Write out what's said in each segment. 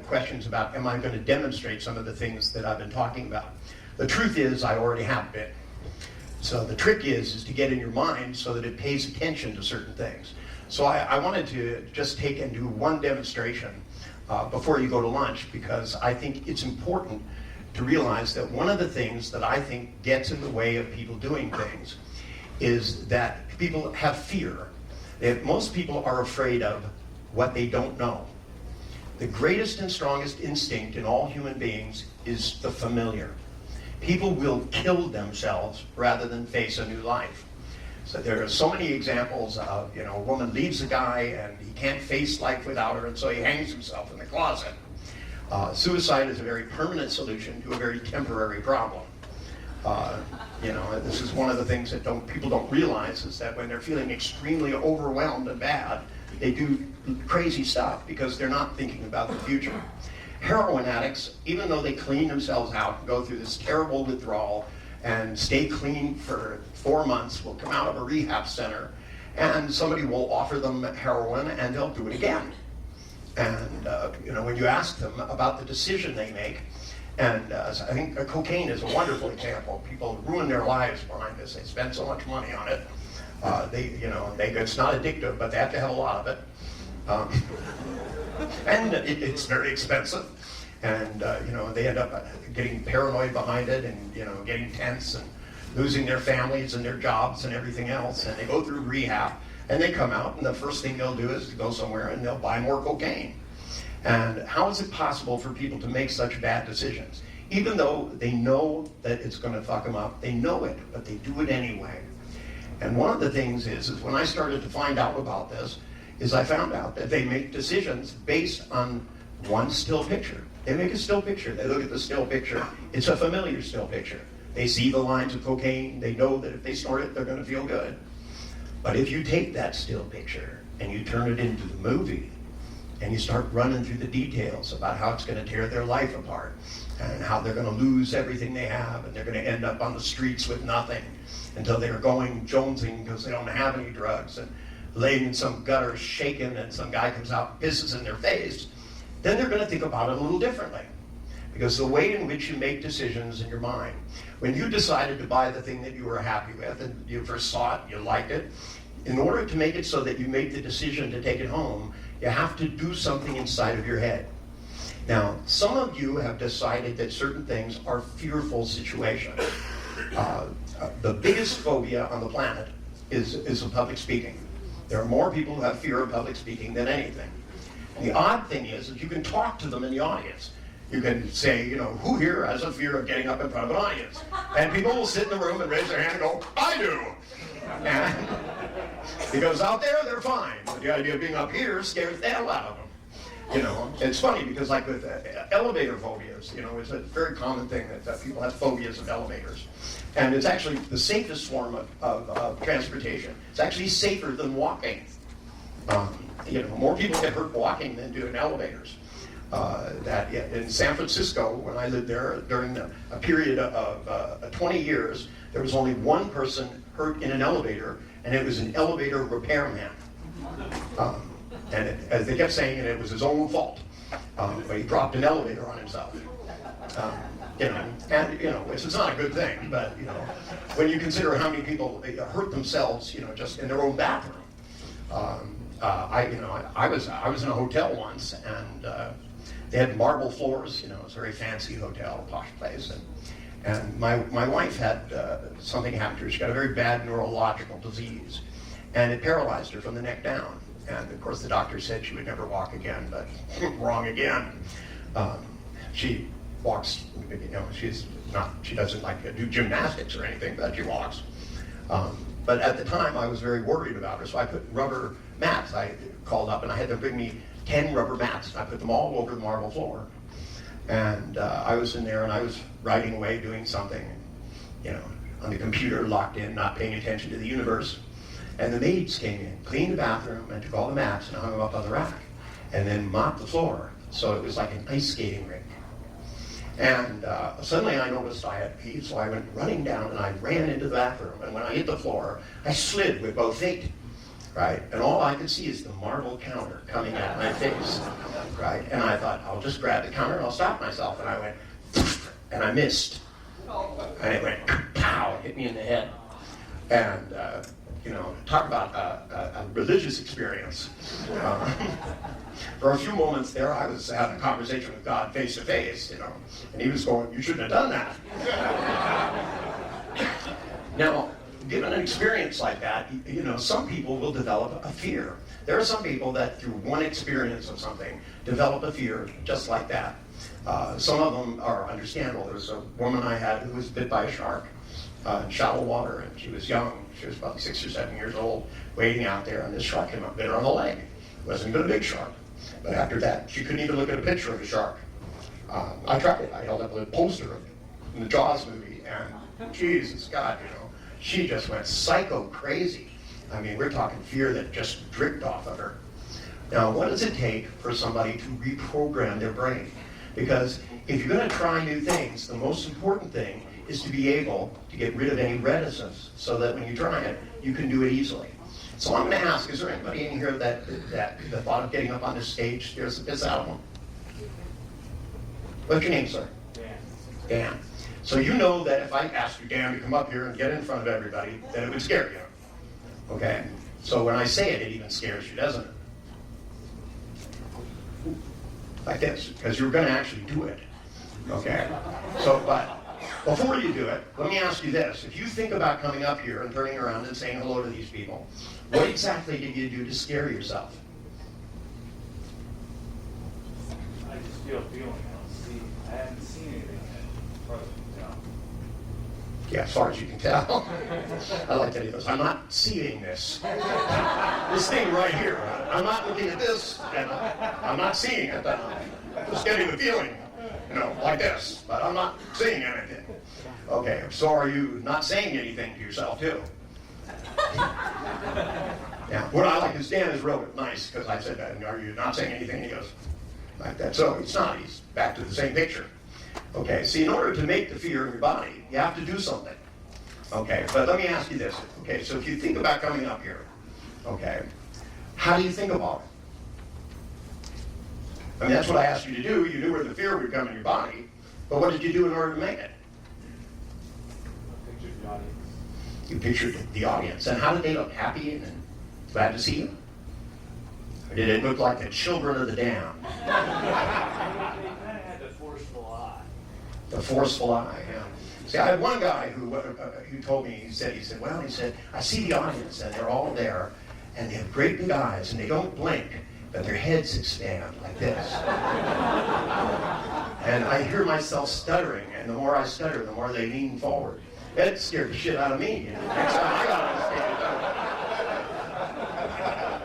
questions about, am I going to demonstrate some of the things that I've been talking about? The truth is, I already have been. So the trick is to get in your mind so that it pays attention to certain things. So I wanted to just take and do one demonstration before you go to lunch, because I think it's important to realize that one of the things that I think gets in the way of people doing things is that people have fear. Most people are afraid of what they don't know. The greatest and strongest instinct in all human beings is the familiar. People will kill themselves rather than face a new life. So there are so many examples of, a woman leaves a guy and he can't face life without her, and so he hangs himself in the closet. Suicide is a very permanent solution to a very temporary problem. This is one of the things that people don't realize, is that when they're feeling extremely overwhelmed and bad, they do crazy stuff because they're not thinking about the future. Heroin addicts, even though they clean themselves out and go through this terrible withdrawal and stay clean for 4 months, will come out of a rehab center and somebody will offer them heroin and they'll do it again. And when you ask them about the decision they make, and I think cocaine is a wonderful example. People ruin their lives behind this. They spend so much money on it. It's not addictive, but they have to have a lot of it. And it's very expensive. And they end up getting paranoid behind it, and getting tense and losing their families and their jobs and everything else. And they go through rehab, and they come out, and the first thing they'll do is to go somewhere and they'll buy more cocaine. And how is it possible for people to make such bad decisions? Even though they know that it's going to fuck them up, they know it, but they do it anyway. And one of the things is when I started to find out about this, is I found out that they make decisions based on one still picture. They make a still picture. They look at the still picture. It's a familiar still picture. They see the lines of cocaine. They know that if they snort it, they're going to feel good. But if you take that still picture and you turn it into the movie, and you start running through the details about how it's going to tear their life apart, and how they're going to lose everything they have, and they're going to end up on the streets with nothing until they're going jonesing because they don't have any drugs, and laying in some gutter shaking, and some guy comes out and pisses in their face, then they're going to think about it a little differently. Because the way in which you make decisions in your mind, when you decided to buy the thing that you were happy with, and you first saw it, you liked it, in order to make it so that you make the decision to take it home, you have to do something inside of your head. Now, some of you have decided that certain things are fearful situations. The biggest phobia on the planet is of public speaking. There are more people who have fear of public speaking than anything. The odd thing is that you can talk to them in the audience. You can say, who here has a fear of getting up in front of an audience? And people will sit in the room and raise their hand and go, I do. And because out there, they're fine. But the idea of being up here scares the hell out of them. It's funny because like with elevator phobias, it's a very common thing that people have phobias of elevators. And it's actually the safest form of transportation. It's actually safer than walking. More people get hurt walking than do in elevators. In San Francisco, when I lived there, during a period of 20 years, there was only one person hurt in an elevator, and it was an elevator repairman. As they kept saying, it was his own fault. But he dropped an elevator on himself. Which is not a good thing, but when you consider how many people hurt themselves, just in their own bathroom. I was in a hotel once, and they had marble floors. It was a very fancy hotel, posh place, and my wife had something happen to her. She got a very bad neurological disease, and it paralyzed her from the neck down. And of course, the doctor said she would never walk again, but wrong again. She walks. She doesn't like to do gymnastics or anything, but she walks. But at the time, I was very worried about her, so I put rubber mats. I called up and I had them bring me 10 rubber mats, and I put them all over the marble floor. And I was in there and I was writing away, doing something, on the computer, locked in, not paying attention to the universe. And the maids came in, cleaned the bathroom, and took all the mats and hung them up on the rack, and then mopped the floor. So it was like an ice skating rink. And suddenly I noticed I had pee, so I went running down and I ran into the bathroom. And when I hit the floor, I slid with both feet. right? And all I could see is the marble counter coming at my face, right? And I thought, I'll just grab the counter and I'll stop myself. And I went, and I missed. And it went, pow, hit me in the head. And, talk about a religious experience. For a few moments there, I was having a conversation with God face to face, and he was going, you shouldn't have done that. Now, given an experience like that, some people will develop a fear. There are some people that through one experience of something develop a fear just like that. Some of them are understandable. There was a woman I had who was bit by a shark in shallow water, and she was young. She was about 6 or 7 years old, wading out there, and this shark came up, bit her on the leg. It wasn't even a big shark. But after that, she couldn't even look at a picture of a shark. I tried it. I held up a poster of in the Jaws movie, and Jesus, God, she just went psycho crazy. I mean, we're talking fear that just dripped off of her. Now, what does it take for somebody to reprogram their brain? Because if you're going to try new things, the most important thing is to be able to get rid of any reticence so that when you try it, you can do it easily. So I'm going to ask, is there anybody in here that the thought of getting up on this stage scares the piss out of them? What's your name, sir? Dan. So you know that if I asked you, Dan, to come up here and get in front of everybody, then it would scare you. Okay? So when I say it, it even scares you, doesn't it? Like this, because you're going to actually do it. Okay? So, but before you do it, let me ask you this. If you think about coming up here and turning around and saying hello to these people, what exactly did you do to scare yourself? I just feel a feeling. I haven't seen anything yet. As far as I can tell. Yeah, as far as you can tell. I like that he goes, I'm not seeing this. This thing right here. I'm not looking at this, and I'm not seeing it. I'm just getting the feeling, like this. But I'm not seeing anything. Okay, so are you not saying anything to yourself, too? Yeah, what I like is Dan is real nice, because I said that, are you not saying anything? He goes, like that. So it's not, he's back to the same picture. Okay, see, in order to make the fear in your body, you have to do something. Okay, but let me ask you this. Okay, so if you think about coming up here, okay, how do you think about it? I mean, that's what I asked you to do. You knew where the fear would come in your body, but what did you do in order to make it? I pictured the audience. You pictured the audience. And how did they look? Happy and glad to see you? Or did it look like the children of the damned? They kind of had the forceful eye. The forceful eye, yeah. See, I had one guy who told me, he said, I see the audience, and they're all there, and they have great big eyes, and they don't blink, but their heads expand like this. And I hear myself stuttering, and the more I stutter, the more they lean forward. That scared the shit out of me. Next time I got on the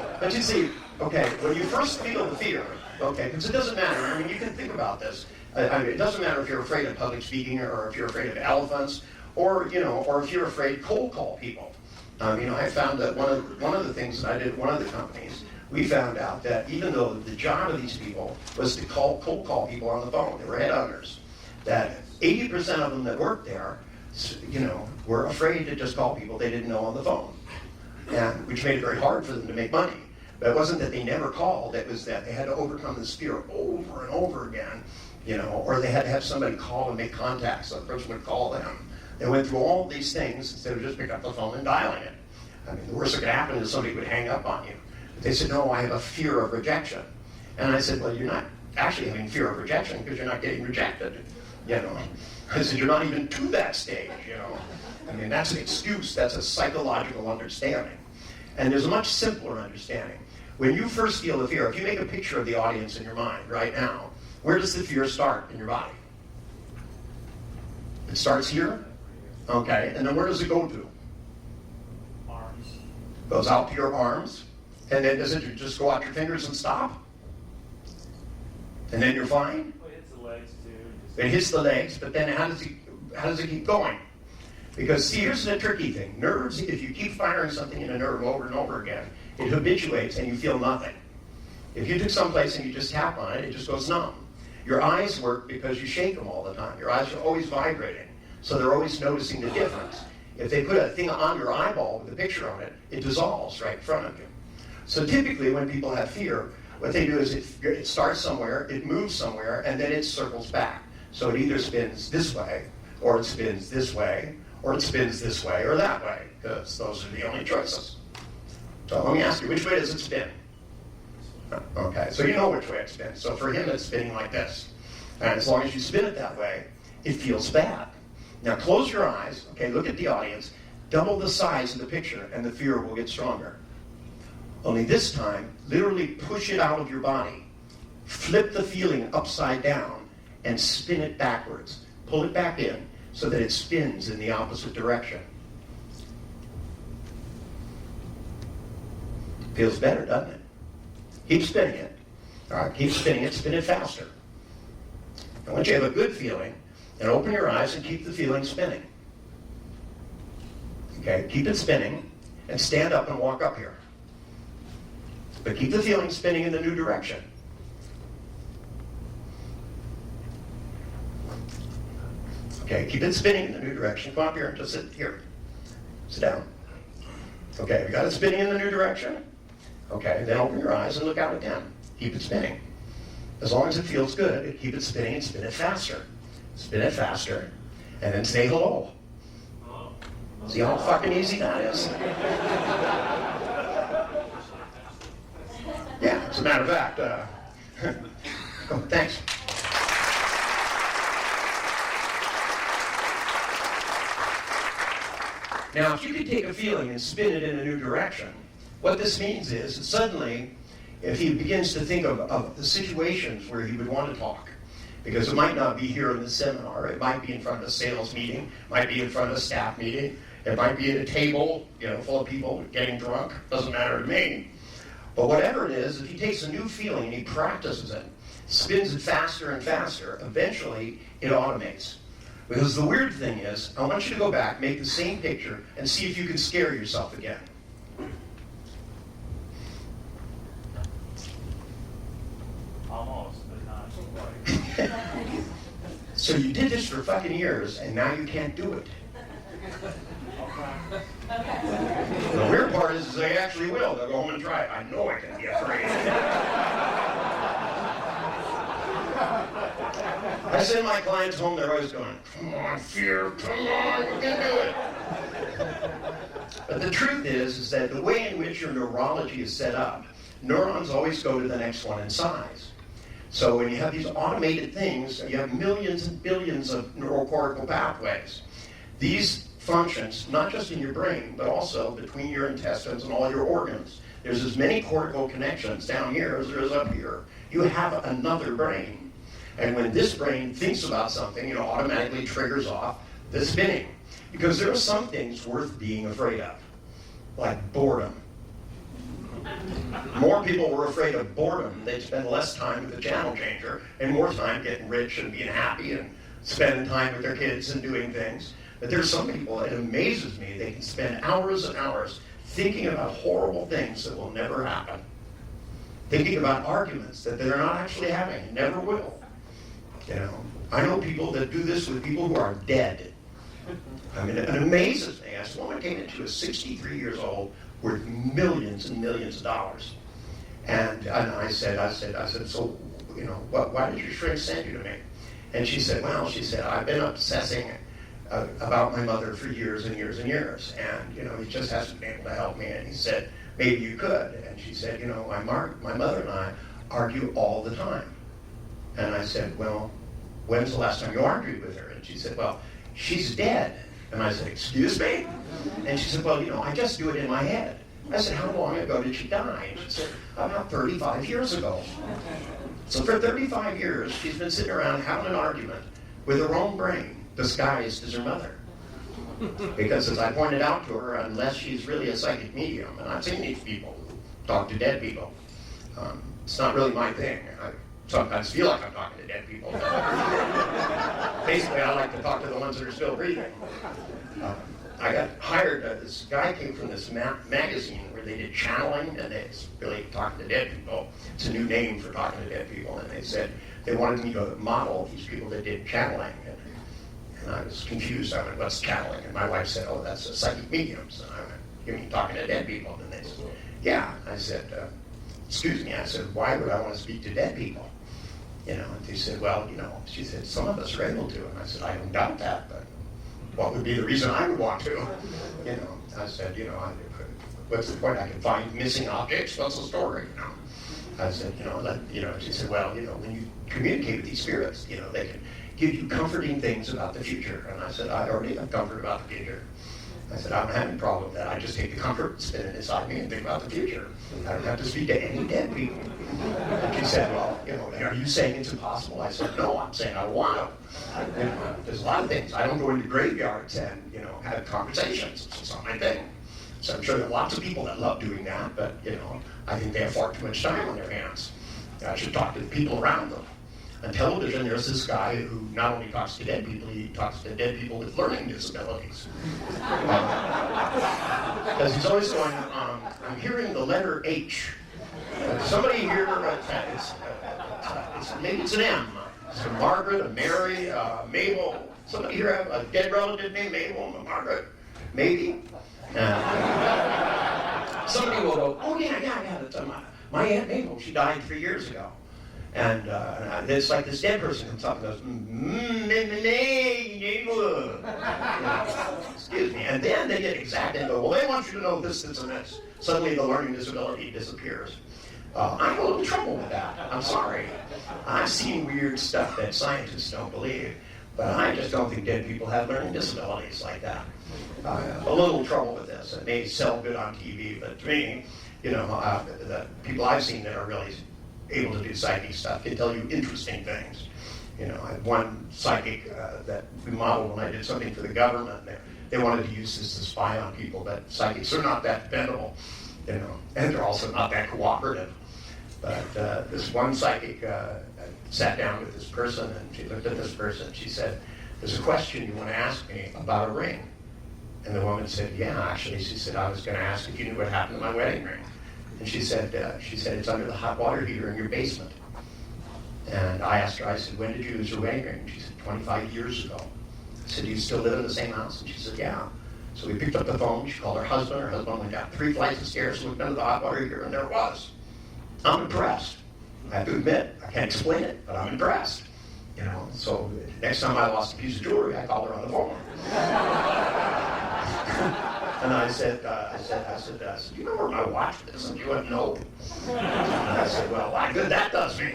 stage. But you see, okay, when you first feel the fear, okay, because it doesn't matter. I mean, you can think about this. It doesn't matter if you're afraid of public speaking, or if you're afraid of elephants, or or if you're afraid cold call people. I found that one of the things that I did at one of the companies, we found out that even though the job of these people was to cold call people on the phone, they were headhunters, that 80% of them that worked there, were afraid to just call people they didn't know on the phone, and which made it very hard for them to make money. But it wasn't that they never called, it was that they had to overcome this fear over and over again, or they had to have somebody call and make contact so the person would call them. They went through all these things instead of just picking up the phone and dialing it. I mean, the worst that could happen is somebody would hang up on you. But they said, no, I have a fear of rejection. And I said, well, you're not actually having fear of rejection because you're not getting rejected, I said, you're not even to that stage, I mean, that's an excuse. That's a psychological understanding. And there's a much simpler understanding. When you first feel the fear, if you make a picture of the audience in your mind right now, where does the fear start in your body? It starts here? Okay, and then where does it go to? Arms. Goes out to your arms, and then does it just go out your fingers and stop? And then you're fine? Well, it hits the legs too. It hits the legs, but then how does it keep going? Because see, here's the tricky thing. Nerves, if you keep firing something in a nerve over and over again, it habituates and you feel nothing. If you took someplace and you just tap on it, it just goes numb. Your eyes work because you shake them all the time. Your eyes are always vibrating, so they're always noticing the difference. If they put a thing on your eyeball with a picture on it, it dissolves right in front of you. So typically when people have fear, what they do is it starts somewhere, it moves somewhere, and then it circles back. So it either spins this way, or it spins this way, or it spins this way or that way, because those are the only choices. So let me ask you, which way does it spin? Okay, so you know which way it spins. So for him, it's spinning like this. And as long as you spin it that way, it feels bad. Now close your eyes, okay, look at the audience, double the size of the picture, and the fear will get stronger. Only this time, literally push it out of your body. Flip the feeling upside down and spin it backwards. Pull it back in so that it spins in the opposite direction. Feels better, doesn't it? Keep spinning it. All right, keep spinning it, spin it faster. And once you have a good feeling, then open your eyes and keep the feeling spinning. Okay, keep it spinning and stand up and walk up here. But keep the feeling spinning in the new direction. Okay, keep it spinning in the new direction. Come up here and just sit here. Sit down. Okay, we got it spinning in the new direction? Okay, then open your eyes and look out again. Keep it spinning. As long as it feels good, keep it spinning and spin it faster. Spin it faster, and then say hello. See how fucking easy that is? Yeah, as a matter of fact, oh, thanks. Now, if you could take a feeling and spin it in a new direction, what this means is that suddenly, if he begins to think of the situations where he would want to talk, because it might not be here in the seminar, it might be in front of a sales meeting, might be in front of a staff meeting, it might be at a table, full of people getting drunk, doesn't matter to me. But whatever it is, if he takes a new feeling and he practices it, spins it faster and faster, eventually it automates. Because the weird thing is, I want you to go back, make the same picture, and see if you can scare yourself again. Almost, but not quite. So you did this for fucking years, and now you can't do it. The weird part is they actually will. They'll go home and try it. I know I can be afraid. I send my clients home, they're always going, come on, fear, come on, we can do it. But the truth is that the way in which your neurology is set up, neurons always go to the next one in size. So when you have these automated things, you have millions and billions of neurocortical pathways. These functions, not just in your brain, but also between your intestines and all your organs. There's as many cortical connections down here as there is up here. You have another brain. And when this brain thinks about something, it automatically triggers off the spinning. Because there are some things worth being afraid of, like boredom. More people were afraid of boredom. They'd spend less time with the channel changer and more time getting rich and being happy and spending time with their kids and doing things. But there's some people, it amazes me, they can spend hours and hours thinking about horrible things that will never happen. Thinking about arguments that they're not actually having, and never will. I know people that do this with people who are dead. I mean, it amazes me. This woman came in, she was 63 years old, worth millions and millions of dollars. And I said, so, why did your shrink send you to me? And she said, I've been obsessing about my mother for years and years and years. And, he just hasn't been able to help me. And he said, maybe you could. And she said, my mother and I argue all the time. And I said, well, when's the last time you argued with her? And she said, well, she's dead. And I said, excuse me? And she said, well, I just do it in my head. I said, how long ago did she die? And she said, about 35 years ago. So for 35 years, she's been sitting around having an argument with her own brain, disguised as her mother. Because as I pointed out to her, unless she's really a psychic medium, and I've seen these people talk to dead people, it's not really my thing. I sometimes feel like I'm talking to dead people. Basically, I like to talk to the ones that are still breathing. I got hired, this guy came from this magazine where they did channeling, and it's really talking to dead people. It's a new name for talking to dead people, and they said they wanted me to model these people that did channeling. And I was confused. I went, what's channeling? And my wife said, oh, that's a psychic mediums. And I went, You mean talking to dead people? And they said, yeah. I said, excuse me. I said, why would I want to speak to dead people? You know, and they said, well, you know, she said, some of us are able to. And I said, I don't doubt that, but what would be the reason I would want to? You know, I said, you know, what's the point? I can find missing objects. What's the story? You know, I said, she said, well, you know, when you communicate with these spirits, you know, they can give you comforting things about the future. And I said, I already have comfort about the future. I said, I don't have any problem with that. I just take the comfort, spin it inside me, and think about the future. I don't have to speak to any dead people. And she said, well, you know, are you saying it's impossible? I said, no, I'm saying I want to. You know, there's a lot of things. I don't go into graveyards and, you know, have conversations. It's not my thing. So I'm sure there are lots of people that love doing that, but, you know, I think they have far too much time on their hands. I should talk to the people around them. On television, there's this guy who not only talks to dead people, he talks to dead people with learning disabilities. Because he's always going, I'm hearing the letter H. Somebody here, maybe it's an M. It's a Margaret, a Mary, Mabel. Somebody here have a dead relative named Mabel, a Margaret? Maybe? Somebody will go, oh yeah, that's my Aunt Mabel, she died 3 years ago. And it's like this dead person comes up and goes, excuse me. And then they get exact and go, well, they want you to know this, and this. Suddenly the learning disability disappears. I have a little trouble with that. I'm sorry. I've seen weird stuff that scientists don't believe, but I just don't think dead people have learning disabilities like that. A little trouble with this. It may sell good on TV, but to me, you know, the people I've seen that are really able to do psychic stuff can tell you interesting things. You know, I had one psychic that we modeled when I did something for the government. They wanted to use this to spy on people, but psychics are not that dependable, you know, and they're also not that cooperative. But this one psychic sat down with this person, and she looked at this person. She said, there's a question you want to ask me about a ring. And the woman said, yeah, actually. She said, I was going to ask if you knew what happened to my wedding ring. And she said, it's under the hot water heater in your basement. And I asked her, I said, when did you lose your wedding ring? And she said, 25 years ago. I said, do you still live in the same house? And she said, yeah. So we picked up the phone. She called her husband. Her husband went down 3 flights of stairs, looked under the hot water heater, and there it was. I'm impressed. I have to admit, I can't explain it, but I'm impressed. You know, so next time I lost a piece of jewelry, I called her on the phone. And I said, do you know where my watch is? And she went, no. And I said, well, why good that does me.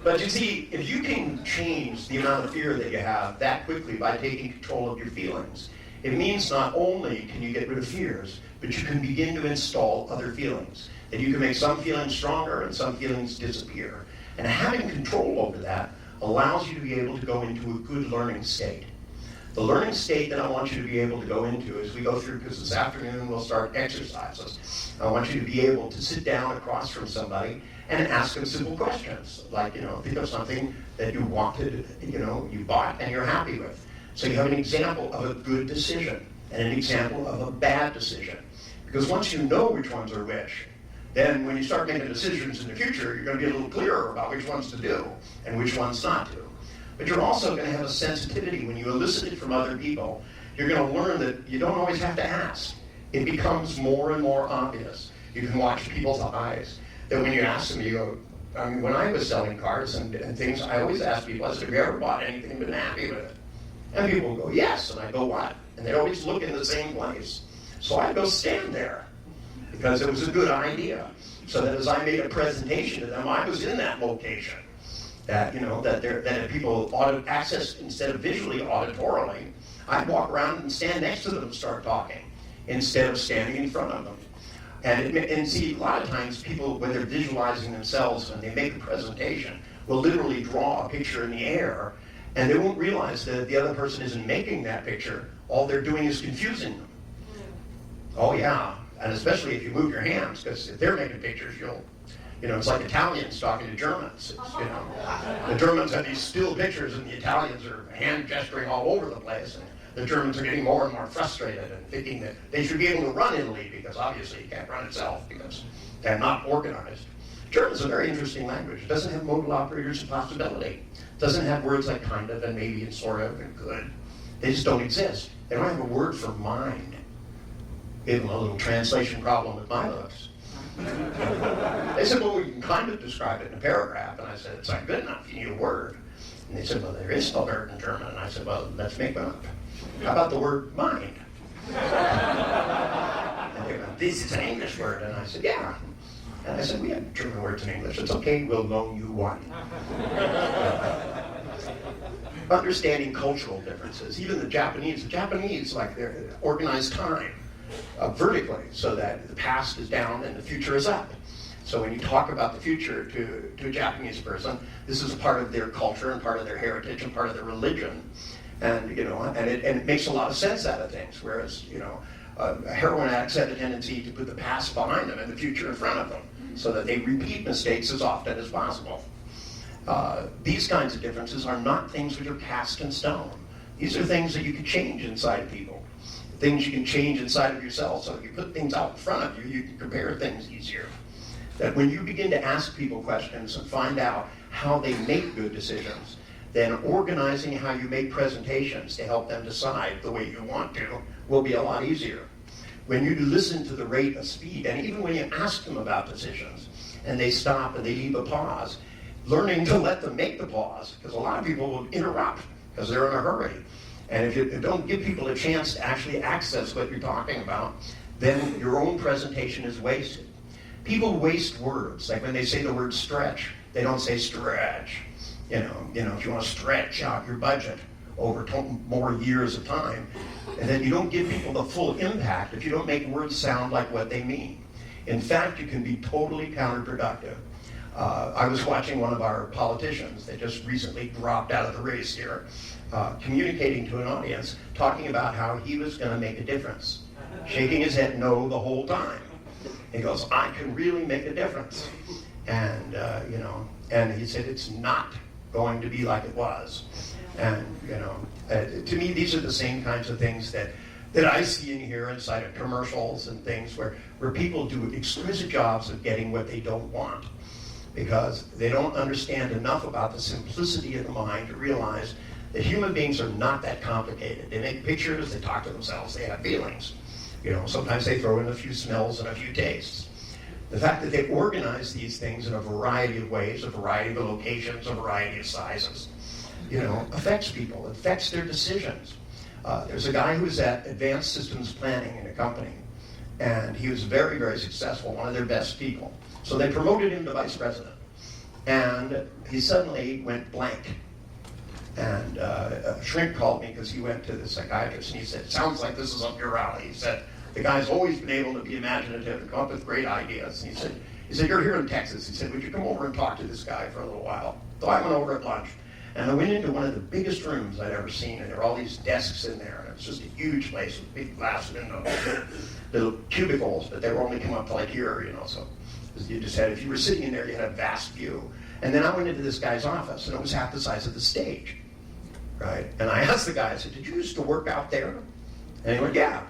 But you see, if you can change the amount of fear that you have that quickly by taking control of your feelings, it means not only can you get rid of fears, but you can begin to install other feelings. And you can make some feelings stronger and some feelings disappear. And having control over that allows you to be able to go into a good learning state. The learning state that I want you to be able to go into as we go through, because this afternoon we'll start exercises. I want you to be able to sit down across from somebody and ask them simple questions. Like, you know, think of something that you wanted, you know, you bought and you're happy with. So you have an example of a good decision and an example of a bad decision. Because once you know which ones are which, then when you start making decisions in the future, you're going to be a little clearer about which ones to do and which ones not to. But you're also going to have a sensitivity when you elicit it from other people. You're going to learn that you don't always have to ask. It becomes more and more obvious. You can watch people's eyes. That when you ask them, you go, I mean, when I was selling cars and things, I always ask people, I said, have you ever bought anything and been happy with it? And people will go, yes. And I go, what? And they always look in the same place. So I go stand there because it was a good idea. So that as I made a presentation to them, I was in that location. That, you know, that if people access instead of visually, auditorily, I'd walk around and stand next to them and start talking instead of standing in front of them. And see, a lot of times people, when they're visualizing themselves, when they make a presentation, will literally draw a picture in the air, and they won't realize that the other person isn't making that picture. All they're doing is confusing them. Oh yeah, and especially if you move your hands, because if they're making pictures, you know, it's like Italians talking to Germans. It's, you know, the Germans have these still pictures, and the Italians are hand gesturing all over the place. And the Germans are getting more and more frustrated and thinking that they should be able to run Italy, because obviously it can't run itself because they're not organized. German is a very interesting language. It doesn't have modal operators of possibility. It doesn't have words like kind of and maybe and sort of and could. They just don't exist. They don't have a word for mind. Gave them a little translation problem with my looks. They said, well, we can kind of describe it in a paragraph. And I said, it's not good enough. You need a word. And they said, well, there is no word in German. And I said, well, let's make one up. How about the word mind? And they went, this is an English word. And I said, yeah. And I said, we have German words in English. It's okay, we'll loan you one. Understanding cultural differences. Even the Japanese, like, they organize time vertically so that the past is down and the future is up. So when you talk about the future to a Japanese person, this is part of their culture and part of their heritage and part of their religion. And, you know, and it makes a lot of sense out of things. Whereas, you know, heroin addicts have a tendency to put the past behind them and the future in front of them so that they repeat mistakes as often as possible. These kinds of differences are not things which are cast in stone. These are things that you can change inside people. Things you can change inside of yourself. So if you put things out in front of you, you can compare things easier. That when you begin to ask people questions and find out how they make good decisions, then organizing how you make presentations to help them decide the way you want to will be a lot easier. When you listen to the rate of speed, and even when you ask them about decisions, and they stop and they leave a pause, learning to let them make the pause, because a lot of people will interrupt because they're in a hurry. And if you don't give people a chance to actually access what you're talking about, then your own presentation is wasted. People waste words, like when they say the word stretch, they don't say stretch. You know, if you want to stretch out your budget over more years of time, and then you don't give people the full impact if you don't make words sound like what they mean. In fact, you can be totally counterproductive. I was watching one of our politicians that just recently dropped out of the race here, communicating to an audience, talking about how he was going to make a difference, shaking his head no the whole time. He goes, I can really make a difference. And, you know, and he said, it's not going to be like it was. And, you know, to me, these are the same kinds of things that I see and hear inside of commercials and things where people do exquisite jobs of getting what they don't want because they don't understand enough about the simplicity of the mind to realize that human beings are not that complicated. They make pictures, they talk to themselves, they have feelings. You know, sometimes they throw in a few smells and a few tastes. The fact that they organize these things in a variety of ways, a variety of locations, a variety of sizes, you know, affects people, affects their decisions. There's a guy who was at Advanced Systems Planning in a company, and he was very, very successful, one of their best people. So they promoted him to vice president, and he suddenly went blank. And a shrink called me because he went to the psychiatrist, and he said, sounds like this is up your alley. He said, the guy's always been able to be imaginative and come up with great ideas. And he said, you're here in Texas. He said, would you come over and talk to this guy for a little while? So I went over at lunch, and I went into one of the biggest rooms I'd ever seen, and there were all these desks in there, and it was just a huge place with big glass windows, little cubicles, but they were only come up to like here, you know, so you just had, if you were sitting in there, you had a vast view. And then I went into this guy's office, and it was half the size of the stage, right? And I asked the guy, I said, did you used to work out there? And he went, yeah.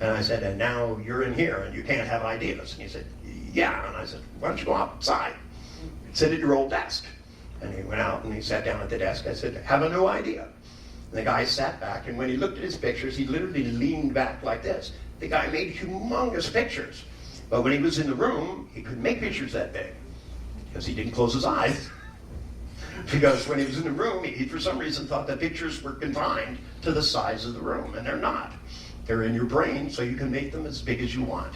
And I said, and now you're in here, and you can't have ideas. And he said, yeah. And I said, why don't you go outside? Sit at your old desk. And he went out, and he sat down at the desk. I said, have a new idea. And the guy sat back, and when he looked at his pictures, he literally leaned back like this. The guy made humongous pictures. But when he was in the room, he couldn't make pictures that big because he didn't close his eyes. Because when he was in the room, he for some reason thought the pictures were confined to the size of the room, and they're not. They're in your brain, so you can make them as big as you want.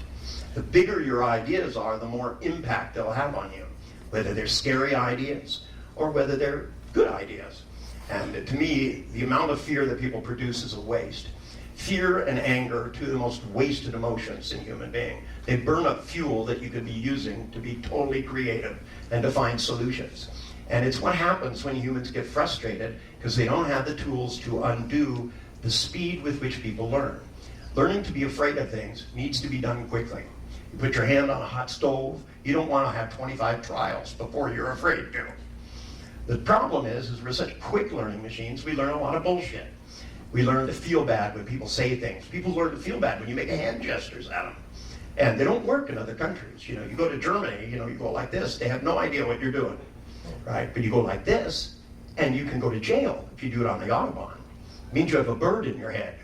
The bigger your ideas are, the more impact they'll have on you, whether they're scary ideas or whether they're good ideas. And to me, the amount of fear that people produce is a waste. Fear and anger are two of the most wasted emotions in human being. They burn up fuel that you could be using to be totally creative and to find solutions. And it's what happens when humans get frustrated because they don't have the tools to undo the speed with which people learn. Learning to be afraid of things needs to be done quickly. You put your hand on a hot stove, you don't want to have 25 trials before you're afraid to. The problem is we're such quick learning machines, we learn a lot of bullshit. We learn to feel bad when people say things. People learn to feel bad when you make hand gestures at them. And they don't work in other countries. You know, you go to Germany, you know, you go like this, they have no idea what you're doing, right? But you go like this, and you can go to jail if you do it on the Autobahn. It means you have a bird in your head.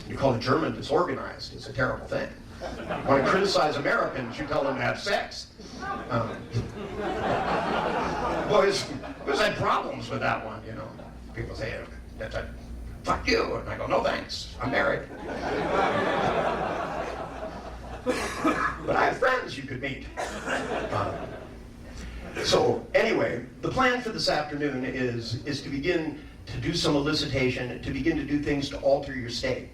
You call it German disorganized. It's a terrible thing. Want to criticize Americans, you tell them to have sex. Boys had problems with that one, you know. People say, fuck you. And I go, no thanks, I'm married. But I have friends you could meet. So anyway, the plan for this afternoon is to begin to do some elicitation, to begin to do things to alter your state.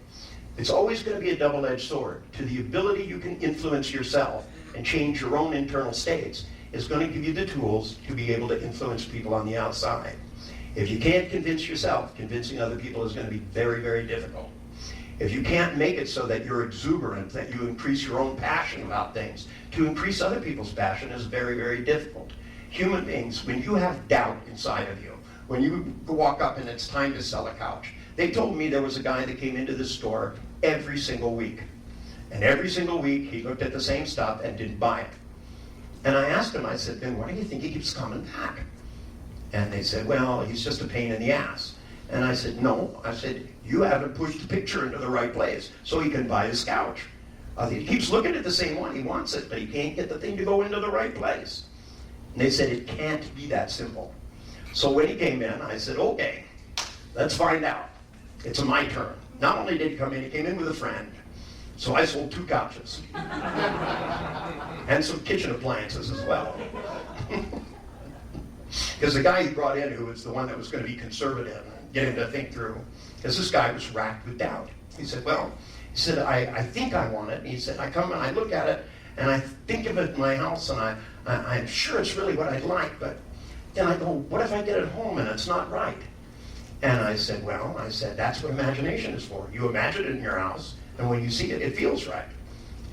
It's always going to be a double-edged sword. To the ability you can influence yourself and change your own internal states is going to give you the tools to be able to influence people on the outside. If you can't convince yourself, convincing other people is going to be very, very difficult. If you can't make it so that you're exuberant, that you increase your own passion about things, to increase other people's passion is very, very difficult. Human beings, when you have doubt inside of you, when you walk up and it's time to sell a couch, they told me there was a guy that came into this store every single week. And every single week he looked at the same stuff and didn't buy it. And I asked him, I said, then why do you think he keeps coming back? And they said, well, he's just a pain in the ass. And I said, no. I said, you haven't pushed the picture into the right place so he can buy his couch. He keeps looking at the same one. He wants it, but he can't get the thing to go into the right place. And they said, it can't be that simple. So when he came in, I said, okay, let's find out. It's my turn. Not only did he come in, he came in with a friend. So I sold 2 couches. And some kitchen appliances as well. Because the guy he brought in, who was the one that was going to be conservative and get him to think through, because this guy was racked with doubt. He said, well, I think I want it. And he said, I come and I look at it, and I think of it in my house, and I'm sure it's really what I'd like, but then I go, what if I get it home and it's not right? And I said, well, that's what imagination is for. You imagine it in your house, and when you see it, it feels right.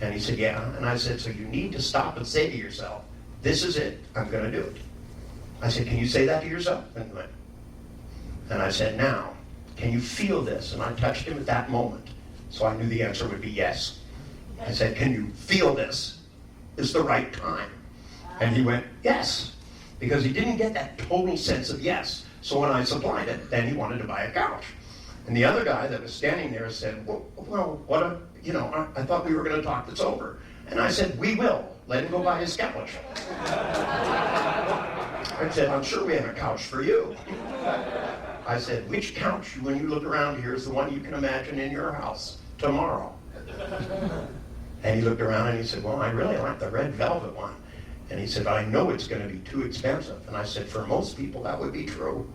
And he said, yeah. And I said, so you need to stop and say to yourself, this is it, I'm going to do it. I said, can you say that to yourself? And he went. And I said, now, can you feel this? And I touched him at that moment, so I knew the answer would be yes. I said, can you feel this is the right time? And he went, yes, because he didn't get that total sense of yes. So when I supplied it, then he wanted to buy a couch. And the other guy that was standing there said, I thought we were going to talk this over. And I said, we will. Let him go buy his couch. I said, I'm sure we have a couch for you. I said, which couch, when you look around here, is the one you can imagine in your house tomorrow? And he looked around and he said, well, I really like the red velvet one. And he said, I know it's going to be too expensive. And I said, for most people, that would be true.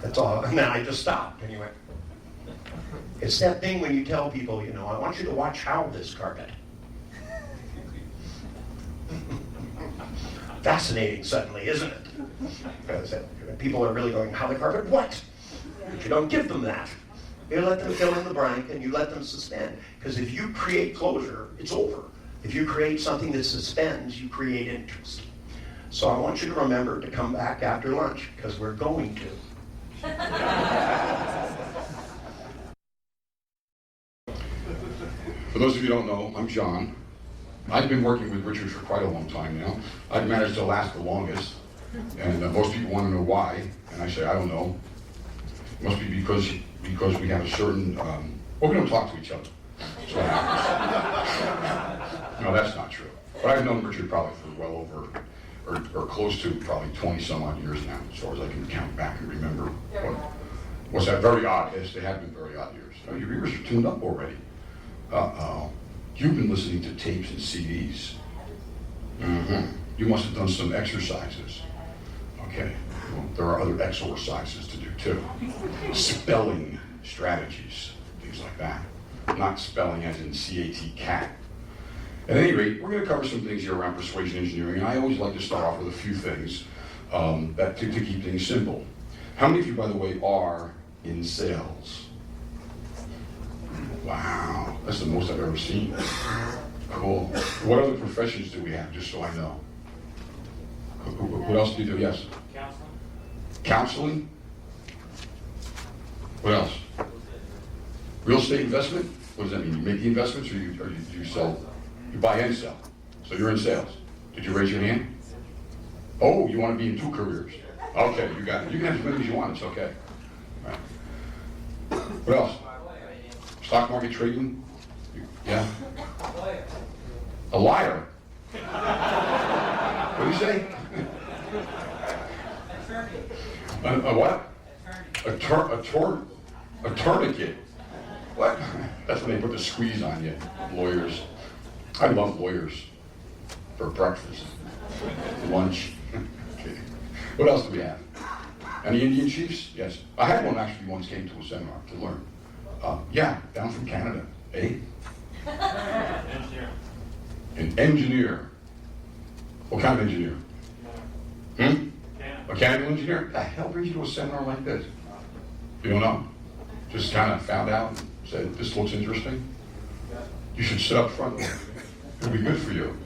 That's all. And then I just stopped. And he went, it's that thing when you tell people, I want you to watch how this carpet. Fascinating suddenly, isn't it? Because people are really going, how the carpet? What? But you don't give them that. You let them fill in the blank and you let them suspend. Because if you create closure, it's over. If you create something that suspends, you create interest. So I want you to remember to come back after lunch, because we're going to. For those of you who don't know, I'm John. I've been working with Richard for quite a long time now. I've managed to last the longest, and most people want to know why, and I say, I don't know. It must be because we have a certain, we don't talk to each other. That's what happens. No, that's not true. But I've known Richard probably for well over, or close to probably 20 some odd years now, as far as I can count back and remember. What's that? Very odd. Yes, they have been very odd years. Oh, your ears are tuned up already. Uh-oh. You've been listening to tapes and CDs. Mm-hmm. You must have done some exercises. Okay. Well, there are other exercises to do too. Spelling strategies, things like that. Not spelling as in C-A-T, cat. At any rate, we're going to cover some things here around persuasion engineering, and I always like to start off with a few things to keep things simple. How many of you, by the way, are in sales? Wow, that's the most I've ever seen. Cool. What other professions do we have, just so I know? What else do you do? Yes? Counseling. Counseling? What else? Real estate investment? What does that mean? You make the investments, or you sell? You buy and sell. So you're in sales. Did you raise your hand? Oh, you want to be in 2 careers. Okay, you got it. You can have as many as you want. It's okay. All right. What else? Stock market trading? Yeah? A liar? What do you say? A what? A tourniquet. What? That's when they put the squeeze on you, lawyers. I love lawyers for breakfast, lunch. Okay. What else do we have? Any Indian chiefs? Yes. I had one actually once came to a seminar to learn. Yeah, down from Canada. Eh? Engineer. An engineer. What kind of engineer? Mechanical engineer? What the hell brings you to a seminar like this? You don't know? Just kind of found out and said, this looks interesting? You should sit up front. It'll be good for you.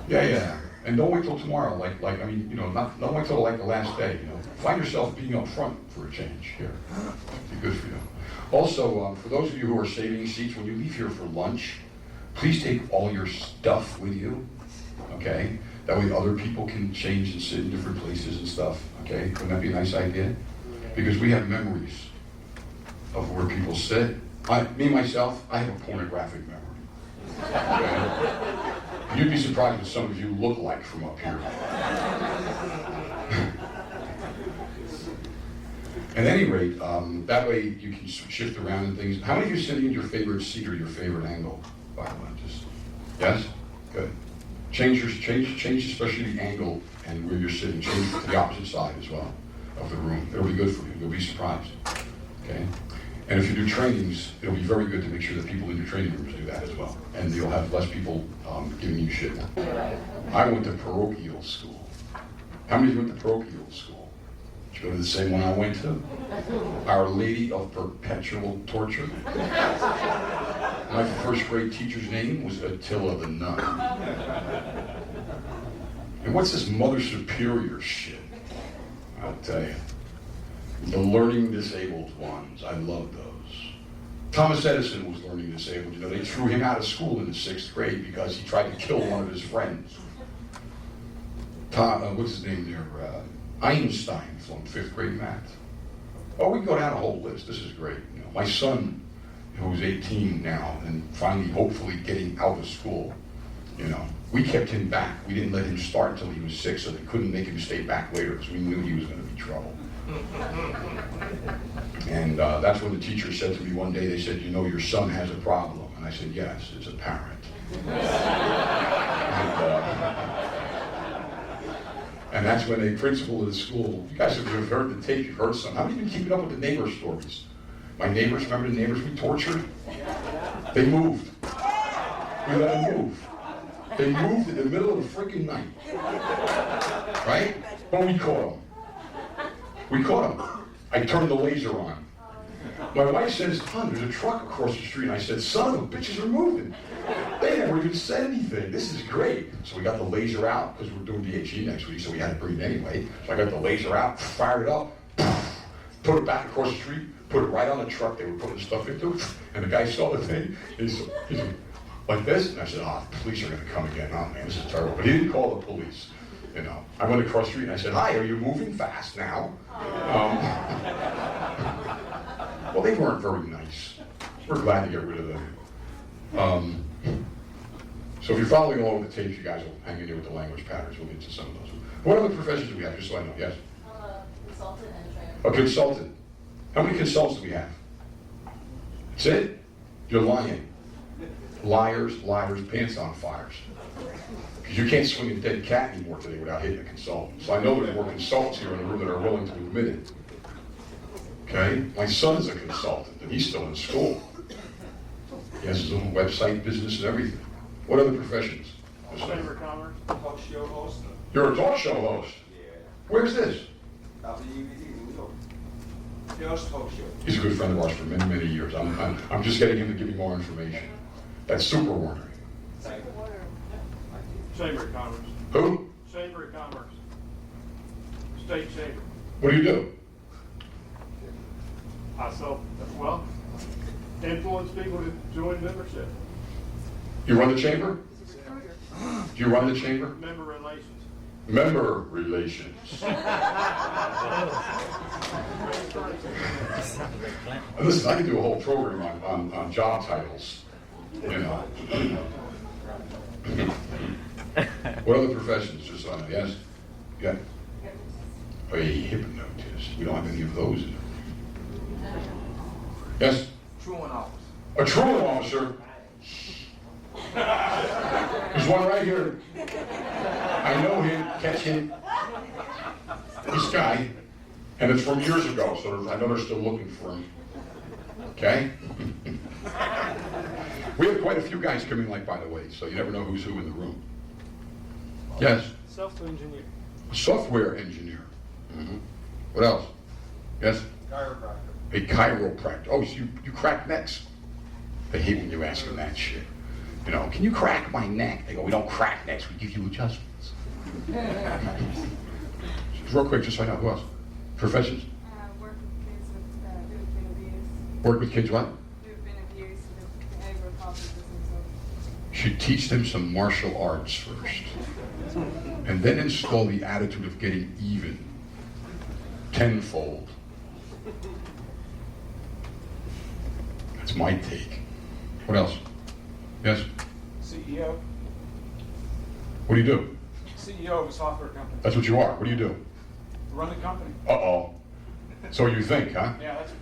Yeah. And don't wait till tomorrow, don't wait till like the last day, Find yourself being up front for a change here. It'll be good for you. Also, for those of you who are saving seats, when you leave here for lunch, please take all your stuff with you, okay? That way other people can change and sit in different places and stuff, okay? Wouldn't that be a nice idea? Because we have memories of where people sit. Myself, I have a pornographic memory. Okay? You'd be surprised what some of you look like from up here. At any rate, that way you can shift around and things. How many of you sitting in your favorite seat or your favorite angle? By the way, yes? Good. Change especially the angle and where you're sitting. Change to the opposite side as well of the room. It'll be good for you. You'll be surprised. Okay? And if you do trainings, it'll be very good to make sure that people in your training rooms do that as well. And you'll have less people giving you shit. I went to parochial school. How many of you went to parochial school? Did you go to the same one I went to? Our Lady of Perpetual Torture. My first grade teacher's name was Attila the Nun. And what's this Mother Superior shit? I'll tell you. The learning disabled ones, I love those. Thomas Edison was learning disabled. They threw him out of school in the 6th grade because he tried to kill one of his friends. What's his name there? Einstein from 5th grade math. Oh, we can go down a whole list. This is great. My son, who's 18 now, and finally, hopefully, getting out of school, we kept him back. We didn't let him start until he was 6, so they couldn't make him stay back later because we knew he was going to be trouble. And that's when the teacher said to me one day, they said, your son has a problem. And I said, yes, it's apparent. And that's when the principal of the school, you guys have heard the tape, you've heard some. How many of you been keeping up with the neighbor stories? My neighbors, remember the neighbors we tortured? They moved. We let them move. They moved in the middle of the freaking night. Right? But we caught them. We caught them. I turned the laser on. My wife says, "Hon, there's a truck across the street." And I said, "Son of a bitches are moving." They never even said anything. This is great. So we got the laser out because we're doing DHE next week, so we had to bring it anyway. So I got the laser out, fired it up, put it back across the street, put it right on the truck they were putting stuff into. And the guy saw the thing. He's like this. And I said, "Oh, the police are going to come again. Oh, man, this is terrible." But he didn't call the police. I went across the street and I said, "Hi, are you moving fast now?" Well, they weren't very nice. We're glad to get rid of them. So if you're following along with the tapes, you guys will hang in there with the language patterns. We'll get to some of those. What other professions do we have, just so I know? Yes? Consultant and trainer. A consultant. How many consultants do we have? That's it? You're lying. Liars, pants on fires. Because you can't swing a dead cat anymore today without hitting a consultant. So I know there's more consultants here in the room that are willing to admit it. Okay? My son is a consultant, and he's still in school. He has his own website business and everything. What other professions? Chamber of Commerce, talk show host. You're a talk show host. Yeah. Where's this? Just talk show. He's a good friend of ours for many, many years. I'm just getting him to give me more information. That's Super Warner. Chamber of Commerce. Who? Chamber of Commerce. State chamber. What do you do? Influence people to join membership. You run the chamber? Do you run the chamber? Member relations. member relations. Listen, I can do a whole program on job titles, you know. What other professions, just so I know? Yes? Yeah? A hypnotist. We don't have any of those in it. Yes? Truant officer. A truant officer. There's one right here. I know him, catch him. This guy. And it's from years ago, so I know they're still looking for him. Okay? We have quite a few guys coming, like, by the way, so you never know who's who in the room. Yes? Software engineer. Software engineer. What else? Yes? Chiropractor. A chiropractor. Oh, so you crack necks. They hate when you ask them that shit. You know, can you crack my neck? They go, we don't crack necks, we give you adjustments. Real quick, just so I know, who else? Professions? Work with kids who've been abused. Work with kids what? Who've been abused with behavioral problems and so. Should teach them some martial arts first. And then install the attitude of getting even. Tenfold. That's my take. What else? Yes? CEO. What do you do? CEO of a software company. That's what you are. What do you do? Run the company. Uh-oh. So you think, huh? Yeah, that's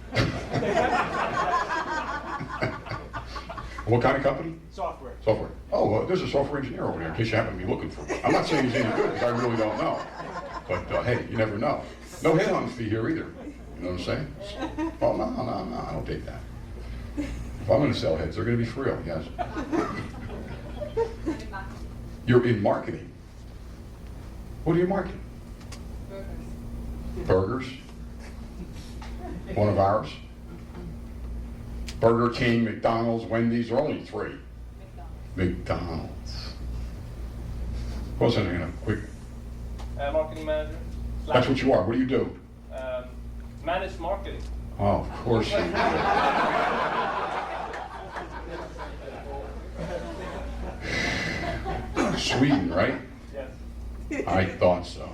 What kind of company? software. Software. Oh, well, there's a software engineer over there in case you happen to be looking for one. I'm not saying he's any good because I really don't know. But hey, you never know. No headhunt fee here either. You know what I'm saying? Oh, no, I don't take that. If I'm going to sell heads, they're going to be for real, yes. You're in marketing. What do you market? Burgers? One of ours? Burger King, McDonald's, Wendy's, there are only three. McDonald's. What's in here? Quick. Marketing manager. That's what you are. What do you do? Manage marketing. Oh, of course you do. Sweden, right? Yes. I thought so.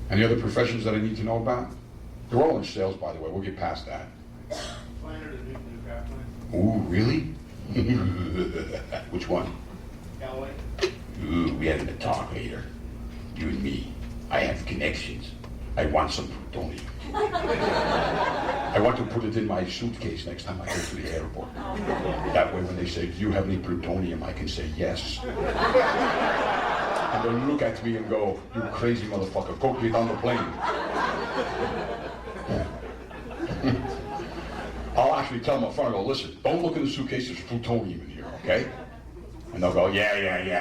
Any other professions that I need to know about? They're all in sales, by the way. We'll get past that. Planner to nuclear craft plant. Ooh, really? Which one? Galloway. Ooh, we had a talk later. You and me. I have connections. I want some plutonium. I want to put it in my suitcase next time I go to the airport. That way when they say, do you have any plutonium? I can say yes. And they'll look at me and go, you crazy motherfucker, go get on the plane. I'll actually tell them up front, I go, listen, don't look in the suitcase, there's plutonium in here, okay? And they'll go, yeah,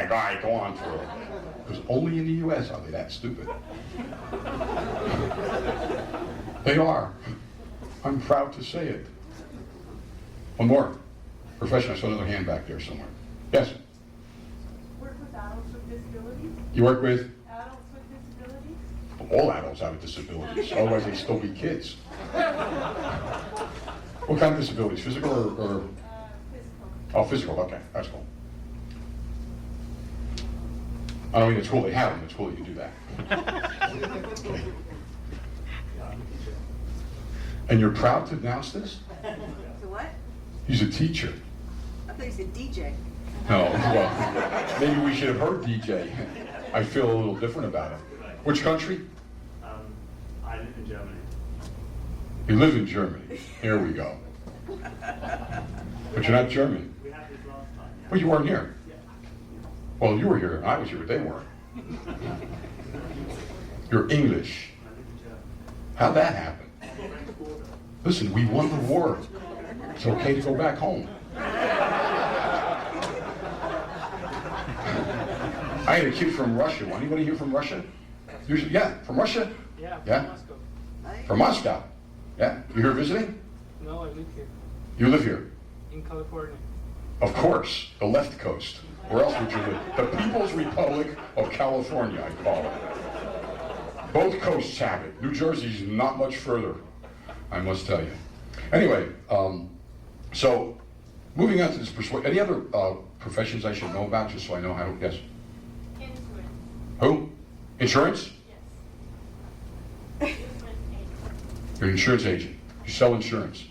all right, go on for it. Because only in the U.S. are they that stupid. They are. I'm proud to say it. One more. Profession, I saw another hand back there somewhere. Yes? Work with adults with disabilities. You work with? Adults with disabilities. All adults have disabilities, otherwise they'd still be kids. What kind of disabilities? Physical or? Physical. Oh, physical, okay, that's cool. I don't mean it's cool they have them, it's cool that you do that. Okay. And you're proud to announce this? So what? He's a teacher. I thought you said DJ. No, well, maybe we should have heard DJ. I feel a little different about it. Which country? I live in Germany. You live in Germany. Here we go. But you're not German. We had this last time. Well, you weren't here. Well, you were here, and I was here, but they weren't. You're English. I live in Germany. How'd that happen? French border. Listen, we won the war. It's okay to go back home. I had a kid from Russia. Anybody here from Russia? Usually, yeah, from Russia? Yeah, Yeah? from Moscow. From Moscow? Yeah? You here visiting? No, I live here, You live here? in California. Of course, the left coast. Where else would you live? The People's Republic of California, I call it. Both coasts have it. New Jersey's not much further, I must tell you. Anyway, so moving on to this any other professions I should know about, just so I know how to, yes? Who? Insurance? Yes. Different agent. You're an insurance agent. You sell insurance.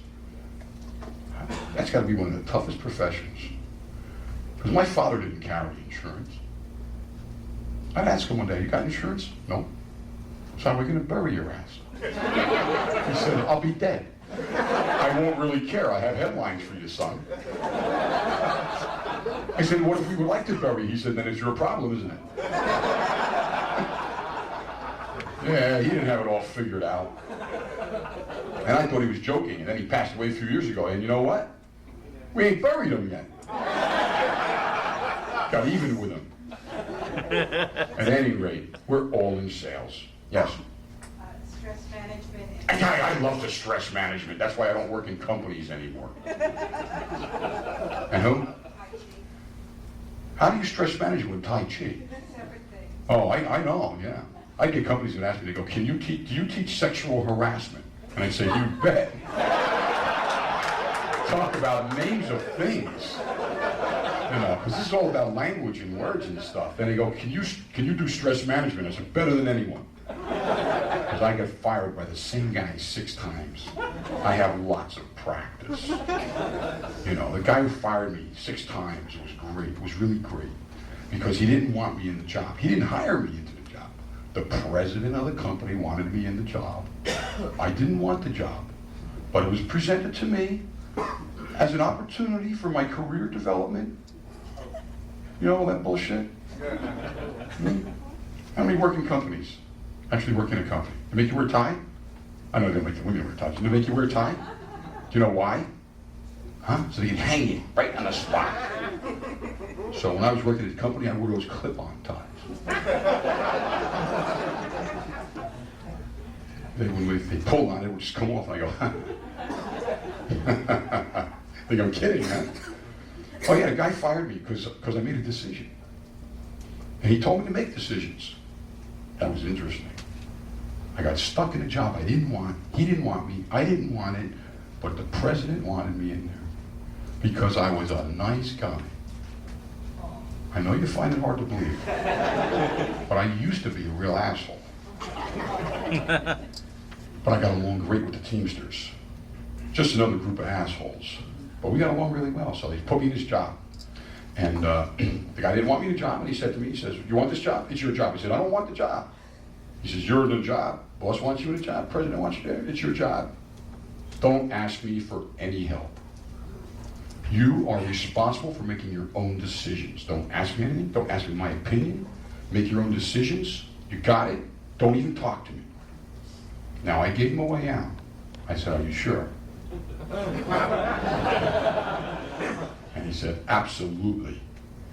That's got to be one of the toughest professions. Because my father didn't carry insurance. I'd ask him one day, you got insurance? No. So how are we going to bury your ass? He said, I'll be dead. I won't really care. I have headlines for you, son. I said, what if we would like to bury you? He said, then it's your problem, isn't it? Yeah, he didn't have it all figured out. And I thought he was joking, and then he passed away a few years ago, and you know what? We ain't buried him yet. Got even with him. At any rate, we're all in sales. Yes? Stress management. I love the stress management. That's why I don't work in companies anymore. And who? How do you stress manage with Tai Chi? Separate things. Oh, I know, yeah. I get companies that ask me, they go, do you teach sexual harassment? And I say, you bet. Talk about names of things. You know, because this is all about language and words and stuff. Then they go, can you do stress management? I said, better than anyone. Because I get fired by the same guy 6 times. I have lots of practice. You know, the guy who fired me 6 times was great. It was really great. Because he didn't want me in the job. He didn't hire me into the job. The president of the company wanted me in the job. I didn't want the job. But it was presented to me as an opportunity for my career development. You know all that bullshit? How many work in companies? Actually work in a company. They make you wear a tie? I know they don't make the women wear ties. Do they make you wear a tie? Do you know why? Huh? So they can hang you right on the spot. So when I was working at the company, I wore those clip-on ties. When they pull on it, it would just come off, and I go, think I'm kidding, huh? Oh yeah, the guy fired me because I made a decision. And he told me to make decisions. That was interesting. I got stuck in a job I didn't want. He didn't want me. I didn't want it. But the president wanted me in there because I was a nice guy. I know you find it hard to believe, but I used to be a real asshole. But I got along great with the Teamsters. Just another group of assholes. But we got along really well, so they put me in this job. And the guy didn't want me in the job, and he said to me, he says, you want this job? It's your job. He said, I don't want the job. He says, you're in the job. Boss wants you in the job. President wants you there. It's your job. Don't ask me for any help. You are responsible for making your own decisions. Don't ask me anything. Don't ask me my opinion. Make your own decisions. You got it. Don't even talk to me. Now, I gave him a way out. I said, are you sure? And he said, absolutely.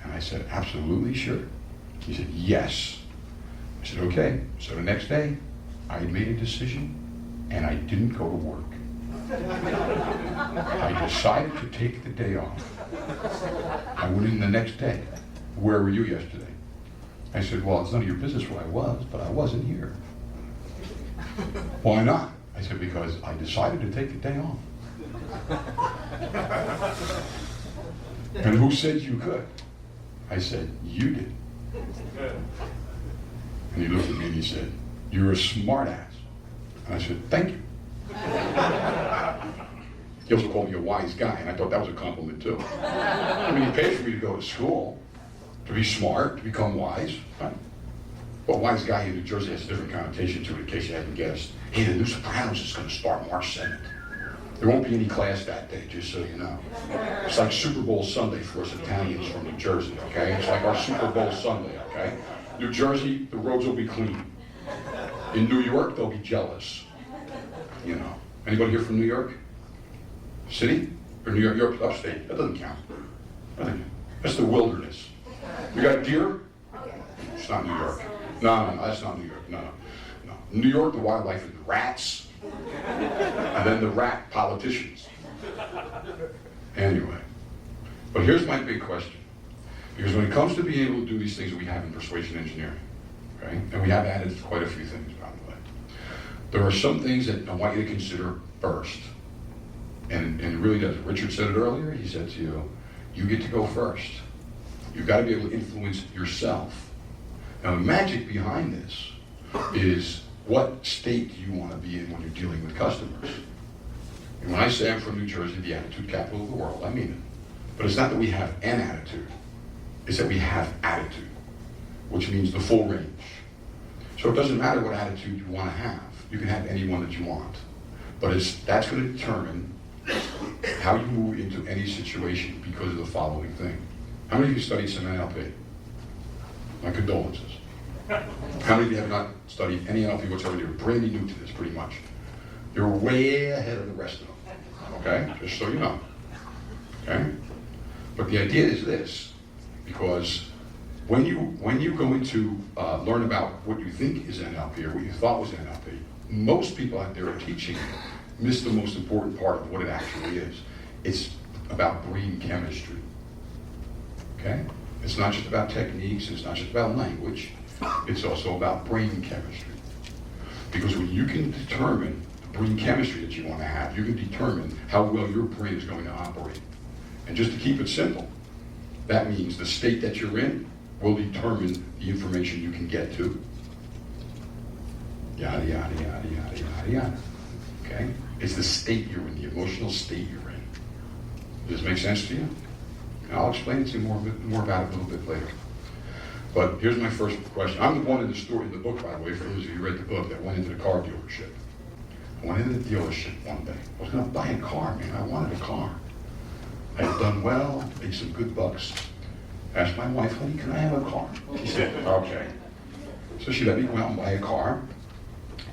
And I said, absolutely sure? He said, yes. I said, okay. So the next day, I had made a decision, and I didn't go to work. I decided to take the day off. I went in the next day. Where were you yesterday? I said, well, it's none of your business where I was, but I wasn't here. Why not? I said, because I decided to take the day off. And who said you could? I said, you did. And he looked at me and he said, you're a smart ass. And I said, thank you. He also called me a wise guy, and I thought that was a compliment too. I mean, he paid for me to go to school, to be smart, to become wise. Right? But wise guy in New Jersey has a different connotation to it, in case you haven't guessed. Hey, the new Sopranos is going to start March 7th. There won't be any class that day, just so you know. It's like Super Bowl Sunday for us Italians from New Jersey, okay? It's like our Super Bowl Sunday, okay? New Jersey, the roads will be clean. In New York, they'll be jealous. You know. Anybody here from New York? City? Or New York? York upstate? That doesn't count. That's the wilderness. You got deer? It's not New York. No, that's not New York. No. New York, the wildlife is rats, and then the rat politicians. Anyway, but here's my big question. Because when it comes to being able to do these things that we have in persuasion engineering, okay, and we have added quite a few things, by the way, there are some things that I want you to consider first. And it really does. Richard said it earlier. He said to you, you get to go first. You've got to be able to influence yourself. Now, the magic behind this is what state do you want to be in when you're dealing with customers? And when I say I'm from New Jersey, the attitude capital of the world, I mean it. But it's not that we have an attitude, it's that we have attitude, which means the full range. So it doesn't matter what attitude you want to have. You can have any one that you want. But that's going to determine how you move into any situation because of the following thing. How many of you studied some NLP? My condolences. How many of you have not studied any NLP whatsoever? You're brand new to this, pretty much. You're way ahead of the rest of them, okay? Just so you know, okay? But the idea is this, because when you go into learn about what you think is NLP or what you thought was NLP, most people out there are teaching miss the most important part of what it actually is. It's about brain chemistry, okay? It's not just about techniques, it's not just about language, it's also about brain chemistry. Because when you can determine the brain chemistry that you want to have, you can determine how well your brain is going to operate. And just to keep it simple, that means the state that you're in will determine the information you can get to. Yada, yada, yada, yada, yada, yada. Okay? It's the state you're in, the emotional state you're in. Does this make sense to you? And I'll explain it to you more about it a little bit later. But here's my first question. I'm the one in the story, in the book, by the way, for those of you who read the book, that went into the car dealership. I went into the dealership one day. I was going to buy a car, man. I wanted a car. I had done well, made some good bucks. Asked my wife, honey, can I have a car? She said, okay. So she let me go out and buy a car.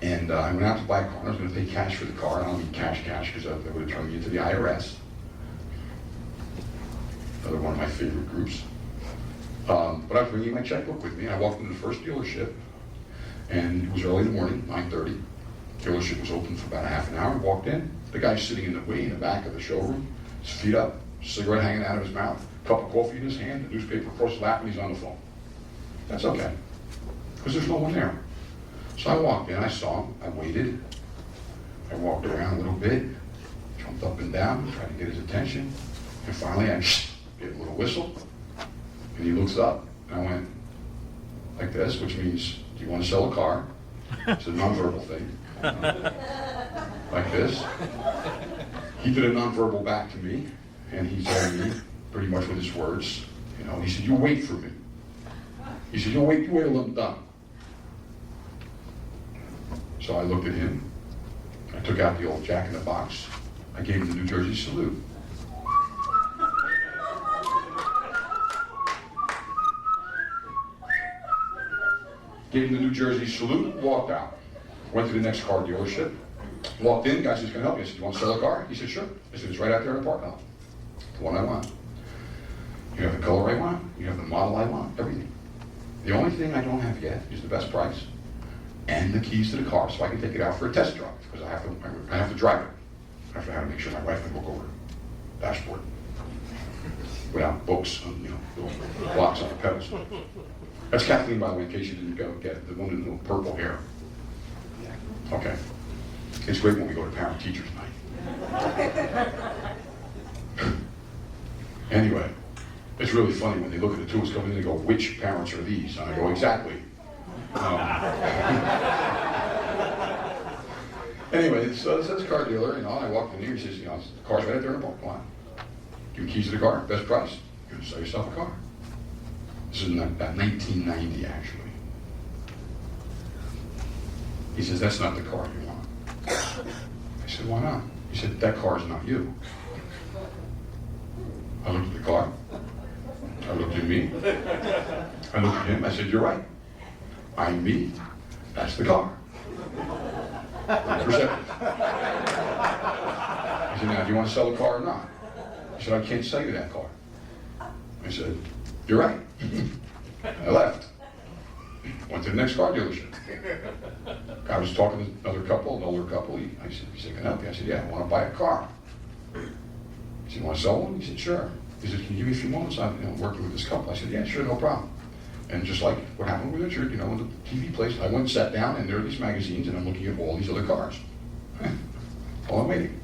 And I went out to buy a car. I was going to pay cash for the car. I don't mean cash, because that would have turned me into the IRS. Another one of my favorite groups. But I was bringing my checkbook with me. I walked into the first dealership, and it was early in the morning, 9:30. Dealership was open for about a half an hour. I walked in. The guy's sitting in the back of the showroom, his feet up, cigarette hanging out of his mouth, cup of coffee in his hand, a newspaper across his lap, and he's on the phone. That's okay, because there's no one there. So I walked in, I saw him, I waited. I walked around a little bit, jumped up and down, tried to get his attention, and finally I gave a little whistle, and he looks up, and I went like this, which means, do you want to sell a car? It's a nonverbal thing. Like this. He did a nonverbal back to me, and he told me, pretty much with his words, he said, you wait for me. He said, you wait till I'm done. So I looked at him, I took out the old Jack in the Box, I gave him the New Jersey salute. Gave him the New Jersey salute, walked out. Went to the next car dealership, walked in, guy says, can I help you? I said, you want to sell a car? He said, sure. I said, it's right out there in the parking lot. The one I want. You have the color I want, you have the model I want, everything. The only thing I don't have yet is the best price and the keys to the car so I can take it out for a test drive, because I have to drive it. I have to have to make sure my wife can look over the dashboard without books, little blocks on the pedals. That's Kathleen, by the way, in case you didn't go get it, the one with the little purple hair. Okay. It's great when we go to parent-teachers night. Anyway, it's really funny when they look at the tours coming in and go, which parents are these? And I go, exactly. Anyway, so it says car dealer, and I walked in here, he says, the car's right out there in the parking lot. Give me keys to the car, best price. You're going to sell yourself a car. This is about 1990, actually. He says, that's not the car you want. I said, why not? He said, that car is not you. I looked at the car. I looked at me. I looked at him. I said, you're right. I'm me. That's the car. 100%. I said, now, do you want to sell the car or not? He said, I can't sell you that car. I said, you're right. I left. Went to the next car dealership. I was talking to another couple, an older couple. He said, can I help you? I said, yeah, I want to buy a car. He said, you want to sell one? He said, sure. He said, can you give me a few moments? I'm working with this couple. I said, yeah, sure, no problem. And just like what happened with Richard, in the TV place, I went and sat down, and there are these magazines, and I'm looking at all these other cars. While I'm waiting.